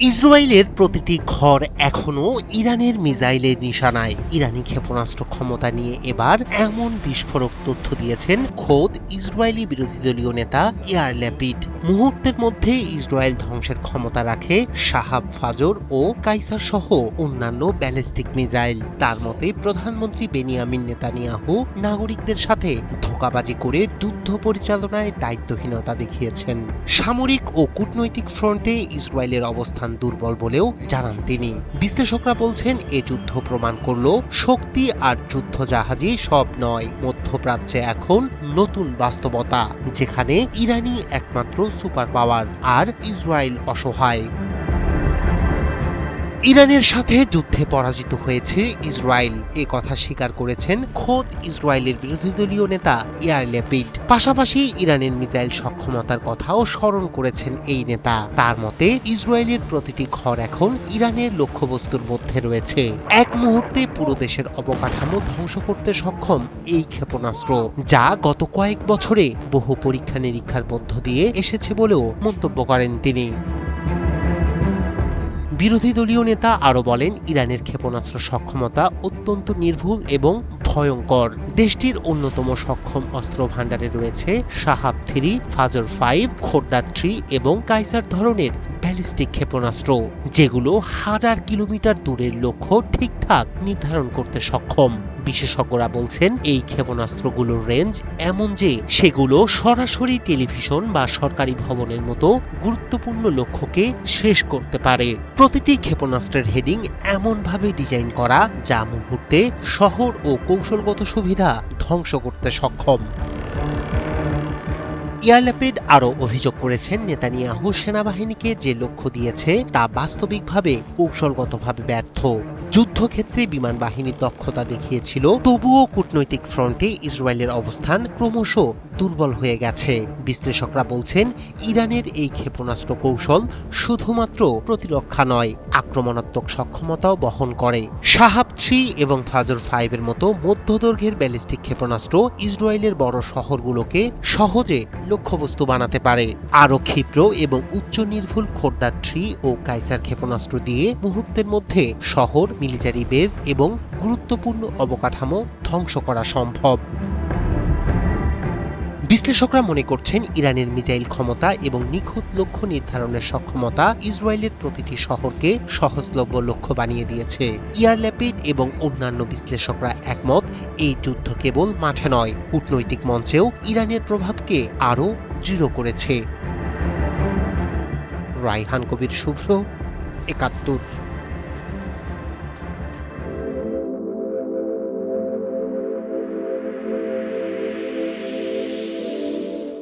ইসরায়েলের প্রতিটি ঘর এখনো ইরানের মিসাইলের নিশানায়। ইরানি ক্ষেপণাস্ত্র ক্ষমতা নিয়ে এবার এমন বিস্ফোরক তথ্য দিয়েছেন খোদ ইসরায়েলি বিরোধী দলীয় নেতা ইয়ার ল্যাপিড। মুহূর্তের মধ্যে ইসরায়েল ধ্বংসের ক্ষমতা রাখে শাহাব ফাজর ও কাইসার সহ অন্যান্য ব্যালিস্টিক মিসাইল। তার মতে প্রধানমন্ত্রী বেনিয়ামিন নেতানিয়াহু নাগরিকদের সাথে ধোঁকাবাজি করে যুদ্ধ পরিচালনায় দায়িত্বহীনতা দেখিয়েছেন। সামরিক ও কূটনৈতিক ফ্রন্টে ইসরায়েলের অবস্থান দুর্বল বলেও জানান তিনি। বিশ্লেষকরা বলছেন এ যুদ্ধ প্রমাণ করল শক্তি আর যুদ্ধ জাহাজই সব নয়। মধ্যপ্রাচ্যে এখন নতুন বাস্তবতা, যেখানে ইরানি একমাত্র সুপার পাওয়ার আর ইসরায়েল অসহায়। ইরানের সাথে যুদ্ধে পরাজিত হয়েছে ইসরায়েল, এ কথা স্বীকার করেছেন খোদ ইসরায়েলের বিরোধী দলীয় নেতা ইয়ার ল্যাপিড। পাশাপাশি ইরানের মিসাইল সক্ষমতার কথাও স্মরণ করেছেন এই নেতা। তার মতে ইসরায়েলের প্রতিটি ঘর এখন ইরানের লক্ষ্যবস্তুর মধ্যে রয়েছে। এক মুহূর্তে পুরো দেশের অবকাঠামো ধ্বংস করতে সক্ষম এই ক্ষেপণাস্ত্র, যা গত কয়েক বছরে বহু পরীক্ষা নিরীক্ষার মধ্য দিয়ে এসেছে বলেও মন্তব্য করেন তিনি। বিরোধী দলীয় নেতা আরও বলেন, ইরানের ক্ষেপণাস্ত্র সক্ষমতা অত্যন্ত নির্ভুল এবং ভয়ঙ্কর। দেশটির অন্যতম সক্ষম অস্ত্র ভাণ্ডারে রয়েছে শাহাব 3, ফাজর 5, খোরদাদ 3 এবং কাইসার ধরনের ব্যালিস্টিক ক্ষেপণাস্ত্র, যেগুলো হাজার কিলোমিটার দূরের লক্ষ্য ঠিকঠাক নির্ধারণ করতে সক্ষম। বিশেষজ্ঞরা বলছেন এই ক্ষেপণাস্ত্রগুলোর রেঞ্জ এমন যে সেগুলো সরাসরি টেলিভিশন বা সরকারি ভবনের মতো গুরুত্বপূর্ণ লক্ষ্যকে শেষ করতে পারে। প্রতিটি ক্ষেপণাস্ত্রের হেডিং এমনভাবে ডিজাইন করা যা মুহূর্তে শহর ও কৌশলগত সুবিধা ধ্বংস করতে সক্ষম। ইয়ার ল্যাপিড আরও অভিযোগ করেছেন, নেতানিয়াহু সেনাবাহিনীকে যে লক্ষ্য দিয়েছে তা বাস্তবিকভাবে কৌশলগতভাবে ব্যর্থ। যুদ্ধক্ষেত্রে বিমান বাহিনীর দক্ষতা দেখিয়েছিল, তবুও কূটনৈতিক ফ্রন্টে ইসরায়েলের অবস্থান ক্রমশ দুর্বল হয়ে গেছে। বিশ্লেষকরা বলছেন, ইরানের এই ক্ষেপণাস্ত্র কৌশল শুধুমাত্র প্রতিরক্ষা নয়, আক্রমণাত্মক সক্ষমতাও বহন করে। শাহাব 3 এবং ফাজর 5 এর মতো মধ্যদৈর্ঘ্যের ব্যালিস্টিক ক্ষেপণাস্ত্র ইসরায়েলের বড় শহরগুলোকে সহজে লক্ষ্যবস্তু বানাতে পারে। আরও ক্ষিপ্র এবং উচ্চ নির্ভুল খোরদাদ 3 ও কাইসার ক্ষেপণাস্ত্র দিয়ে মুহূর্তের মধ্যে শহর, মিলিটারি বেজ এবং গুরুত্বপূর্ণ অবকাঠামো ধ্বংস করা সম্ভব। বিশ্লেষকরা মনে করছেন, ইরানের মিসাইল ক্ষমতা এবং নিখুঁত লক্ষ্য নির্ধারণের সক্ষমতা ইসরায়েলের প্রতিটি শহরকে সহজলভ্য লক্ষ্য বানিয়ে দিয়েছে। ইয়ার ল্যাপিড এবং অন্যান্য বিশ্লেষকরা একমত, এই যুদ্ধ কেবল মাঠে নয়, কূটনৈতিক মঞ্চেও ইরানের প্রভাবকে আরও দৃঢ় করেছে। রায়হান কবির শুভ্র, ৭১।